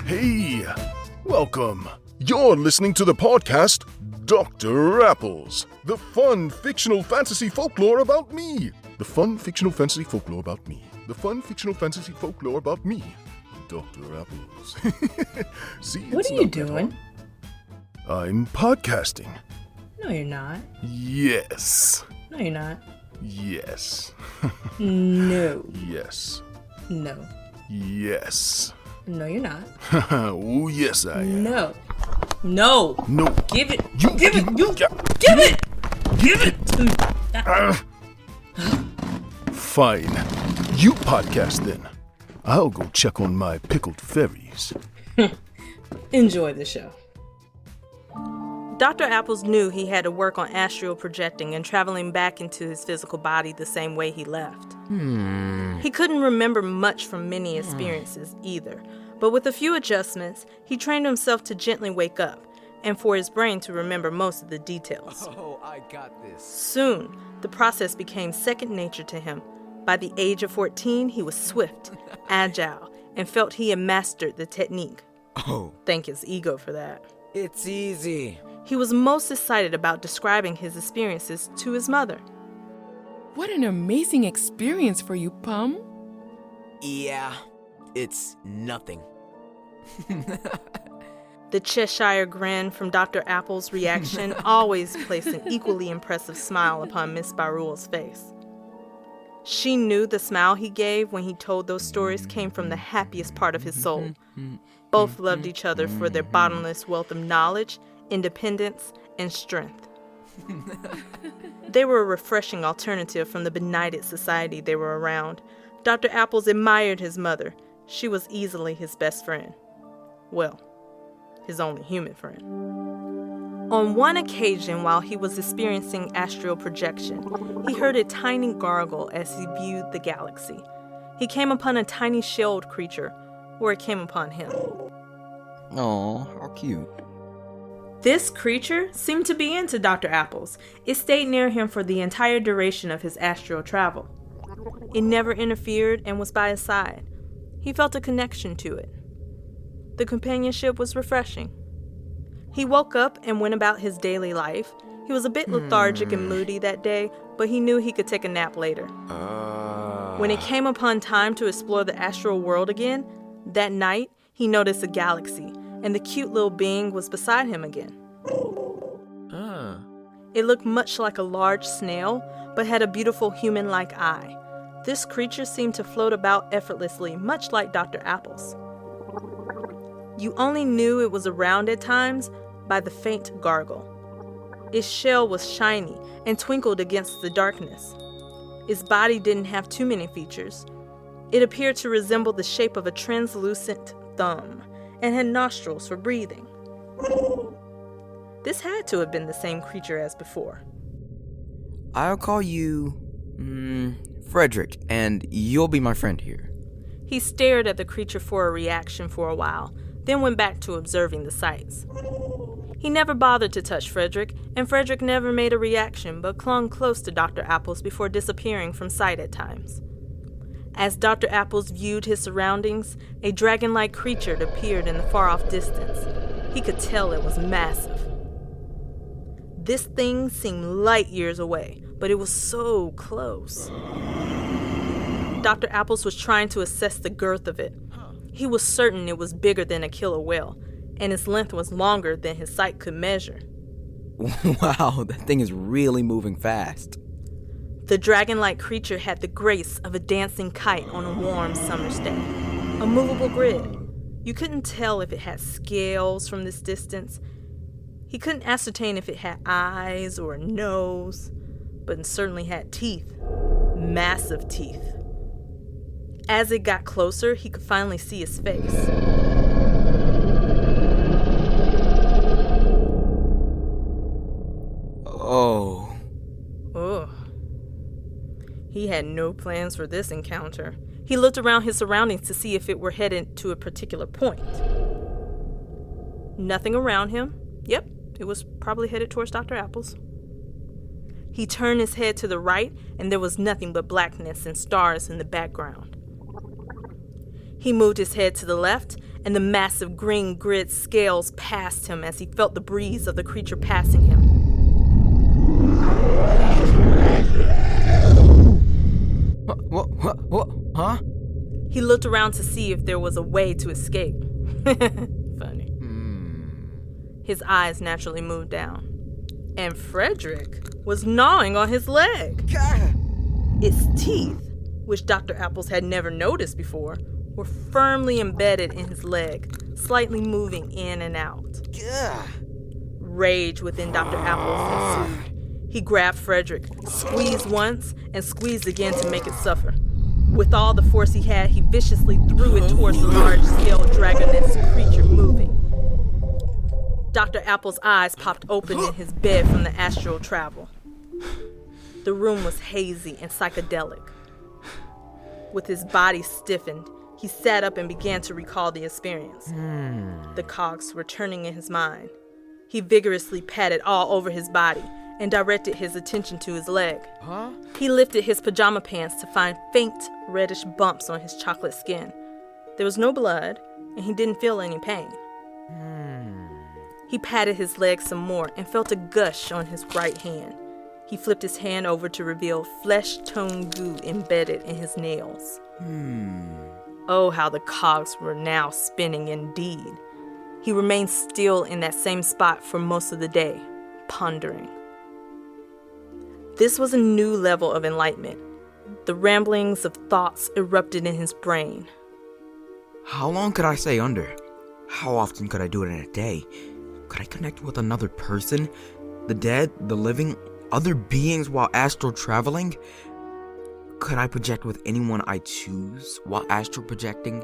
Hey, welcome. You're listening to the podcast Dr. Apples, the fun fictional fantasy folklore about me. The fun fictional fantasy folklore about me. The fun fictional fantasy folklore about me. Dr. Apples. See, what are you doing? I'm podcasting. No, you're not. Yes. No, you're not. Yes. No. Yes. No. Yes. No, you're not. Oh, yes, I am. No. No. No. Give it. You give it. You yeah. give it. Give it. Fine. You podcast then. I'll go check on my pickled fairies. Enjoy the show. Dr. Apples knew he had to work on astral projecting and traveling back into his physical body the same way he left. He couldn't remember much from many experiences either, but with a few adjustments, he trained himself to gently wake up and for his brain to remember most of the details. Oh, I got this. Soon, the process became second nature to him. By the age of 14, he was swift, agile, and felt he had mastered the technique. Oh. Thank his ego for that. It's easy. He was most excited about describing his experiences to his mother. What an amazing experience for you, Pum. Yeah, it's nothing. The Cheshire grin from Dr. Apple's reaction always placed an equally impressive smile upon Miss Barul's face. She knew the smile he gave when he told those stories came from the happiest part of his soul. Both loved each other for their bottomless wealth of knowledge, independence, and strength. They were a refreshing alternative from the benighted society they were around. Dr. Apples admired his mother. She was easily his best friend. Well, his only human friend. On one occasion, while he was experiencing astral projection, he heard a tiny gargle as he viewed the galaxy. He came upon a tiny shelled creature, or it came upon him. Aw, how cute. This creature seemed to be into Dr. Apples. It stayed near him for the entire duration of his astral travel. It never interfered and was by his side. He felt a connection to it. The companionship was refreshing. He woke up and went about his daily life. He was a bit lethargic and moody that day, but he knew he could take a nap later. When it came upon time to explore the astral world again, that night he noticed a galaxy, and the cute little being was beside him again. It looked much like a large snail, but had a beautiful human-like eye. This creature seemed to float about effortlessly, much like Dr. Apples. You only knew it was around at times by the faint gargle. Its shell was shiny and twinkled against the darkness. Its body didn't have too many features. It appeared to resemble the shape of a translucent thumb and had nostrils for breathing. This had to have been the same creature as before. I'll call you, Frederick, and you'll be my friend here. He stared at the creature for a reaction for a while, then went back to observing the sights. He never bothered to touch Frederick, and Frederick never made a reaction but clung close to Dr. Apples before disappearing from sight at times. As Dr. Apples viewed his surroundings, a dragon-like creature appeared in the far-off distance. He could tell it was massive. This thing seemed light years away, but it was so close. Dr. Apples was trying to assess the girth of it. He was certain it was bigger than a killer whale, and its length was longer than his sight could measure. Wow, that thing is really moving fast. The dragon-like creature had the grace of a dancing kite on a warm summer's day. A movable grid. You couldn't tell if it had scales from this distance. He couldn't ascertain if it had eyes or a nose, but it certainly had teeth. Massive teeth. As it got closer, he could finally see his face. Oh. Ugh. He had no plans for this encounter. He looked around his surroundings to see if it were headed to a particular point. Nothing around him. Yep, it was probably headed towards Dr. Apples. He turned his head to the right, and there was nothing but blackness and stars in the background. He moved his head to the left, and the massive green grid scales passed him as he felt the breeze of the creature passing him. What? Huh? He looked around to see if there was a way to escape. Funny. His eyes naturally moved down. And Frederick was gnawing on his leg. Its teeth, which Dr. Apples had never noticed before, were firmly embedded in his leg, slightly moving in and out. Rage within Dr. Apples ensued. He grabbed Frederick, squeezed once, and squeezed again to make it suffer. With all the force he had, he viciously threw it towards the large-scale dragoness creature moving. Dr. Apple's eyes popped open in his bed from the astral travel. The room was hazy and psychedelic. With his body stiffened, he sat up and began to recall the experience. The cogs were turning in his mind. He vigorously patted all over his body and directed his attention to his leg. He lifted his pajama pants to find faint reddish bumps on his chocolate skin. There was no blood, and he didn't feel any pain. He patted his leg some more and felt a gush on his right hand. He flipped his hand over to reveal flesh-tone goo embedded in his nails. Oh, how the cogs were now spinning indeed. He remained still in that same spot for most of the day, pondering. This was a new level of enlightenment. The ramblings of thoughts erupted in his brain. How long could I stay under? How often could I do it in a day? Could I connect with another person? The dead, the living, other beings while astral traveling? Could I project with anyone I choose while astral projecting?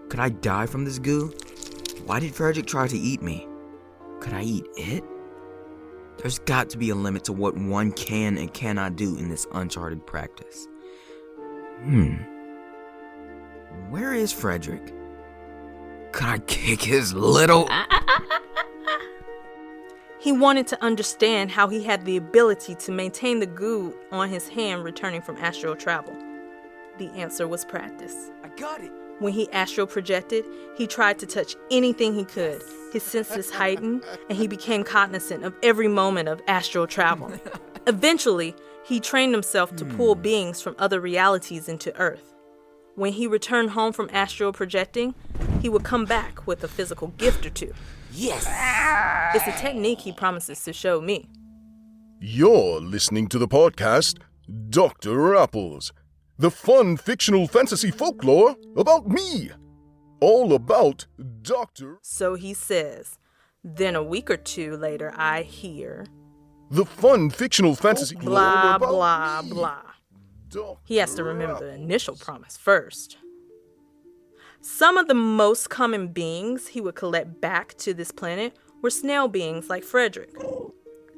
Could I die from this goo? Why did Frederick try to eat me? Could I eat it? There's got to be a limit to what one can and cannot do in this uncharted practice. Where is Frederick? Could I kick his little... He wanted to understand how he had the ability to maintain the goo on his hand returning from astral travel. The answer was practice. I got it. When he astral projected, he tried to touch anything he could. His senses heightened, and he became cognizant of every moment of astral travel. Eventually, he trained himself to pull beings from other realities into Earth. When he returned home from astral projecting, he would come back with a physical gift or two. Yes! It's a technique he promises to show me. You're listening to the podcast Dr. Apples, the fun fictional fantasy folklore about me. All about Dr. So he says. Then a week or two later, I hear... The fun fictional fantasy blah, folklore blah, about me. blah. Dr. He has to remember the initial promise first. Some of the most common beings he would collect back to this planet were snail beings like Frederick.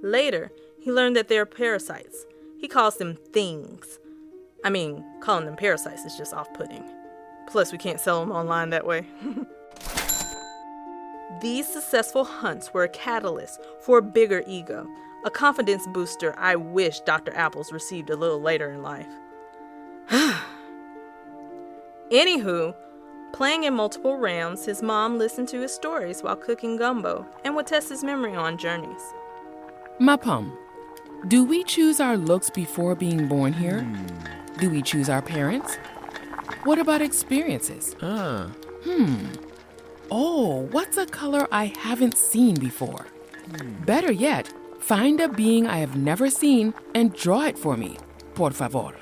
Later, he learned that they're parasites. He calls them things. I mean, calling them parasites is just off-putting. Plus, we can't sell them online that way. These successful hunts were a catalyst for a bigger ego, a confidence booster I wish Dr. Apples received a little later in life. Anywho, playing in multiple realms, his mom listened to his stories while cooking gumbo and would test his memory on journeys. Mapam, do we choose our looks before being born here? Do we choose our parents? What about experiences? Oh, what's a color I haven't seen before? Better yet, find a being I have never seen and draw it for me, por favor.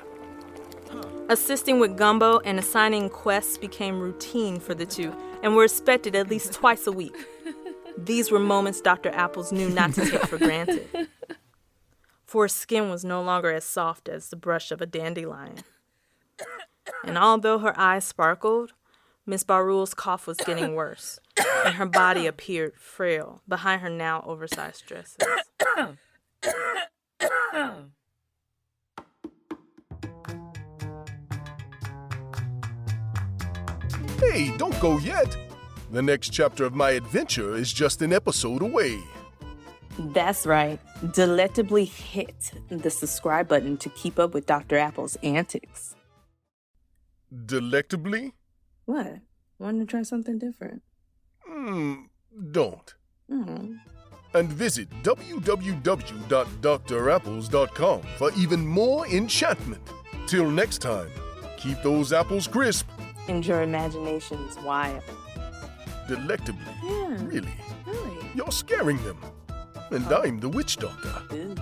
Assisting with gumbo and assigning quests became routine for the two and were expected at least twice a week. These were moments Dr. Apples knew not to take for granted. For her skin was no longer as soft as the brush of a dandelion. And although her eyes sparkled, Miss Barul's cough was getting worse, and her body appeared frail behind her now oversized dresses. Hey, don't go yet. The next chapter of my adventure is just an episode away. That's right. Delectably hit the subscribe button to keep up with Dr. Apple's antics. Delectably? What? Wanted to try something different? Don't. Mm. And visit www.drapples.com for even more enchantment. Till next time, keep those apples crisp. And your imagination's wild. Delectably. Yeah. Really. Really? You're scaring them. And I'm the witch doctor. Ooh.